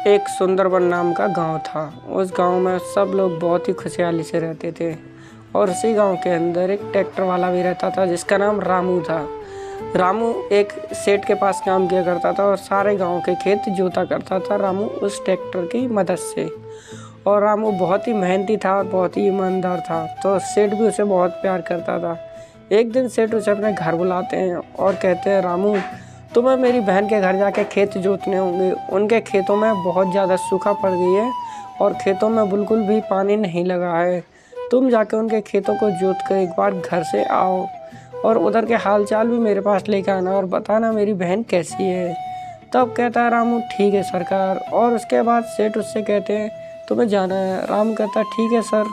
एक सुंदरबन नाम का गांव था। उस गांव में सब लोग बहुत ही खुशहाली से रहते थे और उसी गांव के अंदर एक ट्रैक्टर वाला भी रहता था जिसका नाम रामू था। रामू एक सेठ के पास काम किया करता था और सारे गांव के खेत जोता करता था रामू उस ट्रैक्टर की मदद से। और रामू बहुत ही मेहनती था और बहुत ही ईमानदार था, तो सेठ भी उसे बहुत प्यार करता था। एक दिन सेठ उसे अपने घर बुलाते हैं और कहते हैं, रामू तुम्हें मेरी बहन के घर जाके खेत जोतने होंगे। उनके खेतों में बहुत ज़्यादा सूखा पड़ गई है और खेतों में बिल्कुल भी पानी नहीं लगा है। तुम जाके उनके खेतों को जोत कर एक बार घर से आओ और उधर के हाल चाल भी मेरे पास लेकर आना और बताना मेरी बहन कैसी है। तब कहता है रामू, ठीक है सरकार। और उसके बाद सेठ उससे कहते हैं, तुम्हें जाना है। रामू कहता है, ठीक है सर।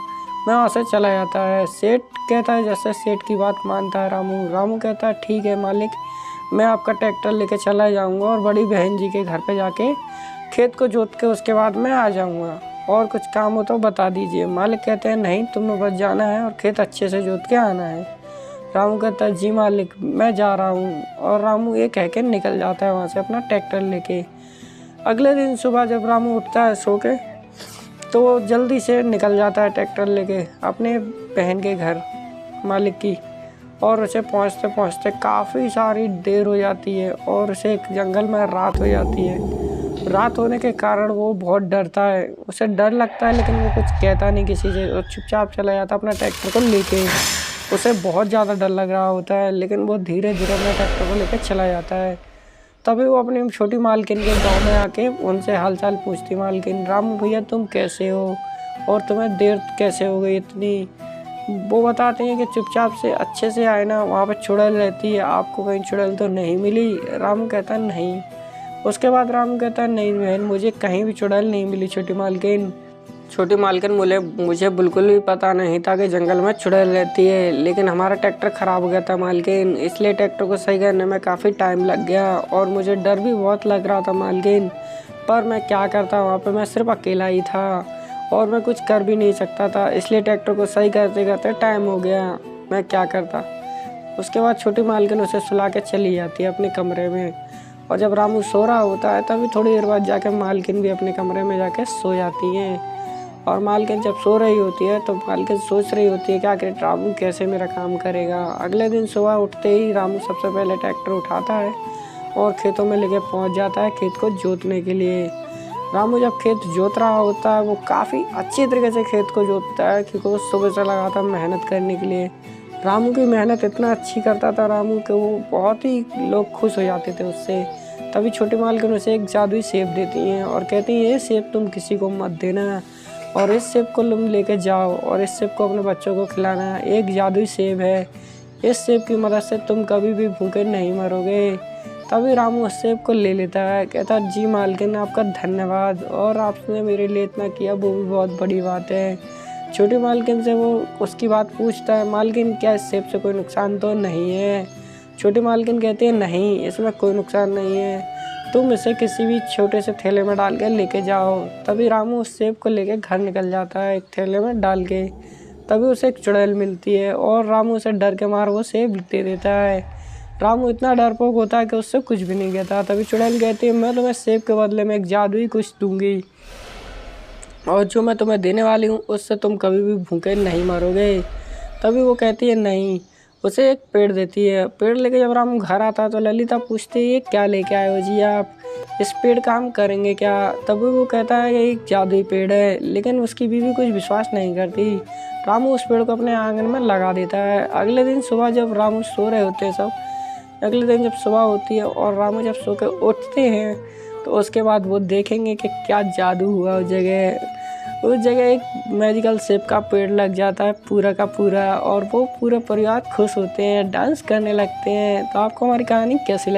मैं वहाँ से चला जाता है। सेठ कहता है, जैसे सेठ की बात मानता है रामू कहता है, ठीक है मालिक, मैं आपका ट्रैक्टर लेके चला जाऊंगा और बड़ी बहन जी के घर पे जाके खेत को जोत के उसके बाद मैं आ जाऊंगा, और कुछ काम हो तो बता दीजिए। मालिक कहते हैं, नहीं, तुम्हें बस जाना है और खेत अच्छे से जोत के आना है। रामू कहता है, जी मालिक, मैं जा रहा हूँ। और रामू ये कह के निकल जाता है वहाँ से अपना ट्रैक्टर लेके। अगले दिन सुबह जब रामू उठता है सो के, तो वो जल्दी से निकल जाता है ट्रैक्टर लेके अपने बहन के घर मालिक की। और उसे पहुंचते पहुंचते काफ़ी सारी देर हो जाती है और उसे एक जंगल में रात हो जाती है। रात होने के कारण वो बहुत डरता है, उसे डर लगता है, लेकिन वो कुछ कहता नहीं किसी से और चुपचाप चला जाता है अपना ट्रैक्टर को लेके। उसे बहुत ज़्यादा डर लग रहा होता है, लेकिन वो धीरे धीरे अपने ट्रैक्टर को लेकर चला जाता है। तभी वो अपनी छोटी मालकिन के गाँव में आके उनसे हाल चाल पूछती, मालकिन, रामू भैया तुम कैसे हो और तुम्हें देर कैसे हो गई इतनी। वो बताते हैं कि चुपचाप से अच्छे से आए ना, वहाँ पे चुड़ैल रहती है, आपको कहीं चुड़ैल तो नहीं मिली। रामू कहता है, नहीं। उसके बाद रामू कहता है, नहीं बहन, मुझे कहीं भी चुड़ैल नहीं मिली छोटी मालकिन मुझे बिल्कुल भी पता नहीं था कि जंगल में चुड़ैल रहती है, लेकिन हमारा ट्रैक्टर ख़राब हो गया था मालकिन, इसलिए ट्रैक्टर को सही करने में काफ़ी टाइम लग गया और मुझे डर भी बहुत लग रहा था मालकिन। पर मैं क्या करता, वहाँ पर मैं सिर्फ अकेला ही था और मैं कुछ कर भी नहीं सकता था, इसलिए ट्रैक्टर को सही करते करते टाइम हो गया, मैं क्या करता। उसके बाद छोटी मालकिन उसे सुला के चली जाती है अपने कमरे में। और जब रामू सो रहा होता है तभी थोड़ी देर बाद जाके मालकिन भी अपने कमरे में जाके सो जाती हैं। और मालकिन जब सो रही होती है तो मालकिन सोच रही होती है कि आखिर रामू कैसे मेरा काम करेगा। अगले दिन सुबह उठते ही रामू सबसे पहले ट्रैक्टर उठाता है और खेतों में लेके पहुँच जाता है खेत को जोतने के लिए। रामू जब खेत जोत रहा होता है वो काफ़ी अच्छी तरीके से खेत को जोतता है, क्योंकि वो सुबह से लगा था मेहनत करने के लिए। रामू की मेहनत इतना अच्छी करता था रामू कि वो बहुत ही लोग खुश हो जाते थे उससे। तभी छोटी मालकिन उसे एक जादुई सेब देती हैं और कहती हैं, ये सेब तुम किसी को मत देना और इस सेब को तुम लेके जाओ और इस सेब को अपने बच्चों को खिलाना। एक जादुई सेब है, इस सेब की मदद से तुम कभी भी भूखे नहीं मरोगे। तभी रामू उस सेब को ले लेता है, कहता, जी मालकिन, आपका धन्यवाद, और आपने मेरे लिए इतना किया वो भी बहुत बड़ी बात है। छोटी मालकिन से वो उसकी बात पूछता है, मालकिन, क्या इस सेब से कोई नुकसान तो नहीं है। छोटी मालकिन कहती है, नहीं, इसमें कोई नुकसान नहीं है, तुम इसे किसी भी छोटे से थैले में डाल के लेके जाओ। तभी रामू उस सेब को लेके घर निकल जाता है एक थैले में डाल के। तभी उसे एक चुड़ैल मिलती है और रामू उसे डर के मार वो सेब दे देता है। रामू इतना डरपोक होता है कि उससे कुछ भी नहीं कहता। तभी चुड़ैल कहती है, मैं तुम्हें सेब के बदले में एक जादुई कुछ दूंगी और जो मैं तुम्हें देने वाली हूँ उससे तुम कभी भी भूखे नहीं मरोगे। तभी वो कहती है, नहीं। उसे एक पेड़ देती है। पेड़ लेके जब रामू घर आता है तो ललिता पूछती है, ये क्या लेके आए हो जी आप, इस पेड़ का हम करेंगे क्या। तभी वो कहता है कि एक जादुई पेड़ है, लेकिन उसकी बीवी कुछ विश्वास नहीं करती। रामू उस पेड़ को अपने आंगन में लगा देता है। अगले दिन सुबह जब रामू सो रहे होते हैं सब, अगले दिन जब सुबह होती है और रामू जब सो के उठते हैं तो उसके बाद वो देखेंगे कि क्या जादू हुआ उस जगह एक मैजिकल सेब का पेड़ लग जाता है पूरा का पूरा, और वो पूरा परिवार खुश होते हैं, डांस करने लगते हैं। तो आपको हमारी कहानी कैसी लगी?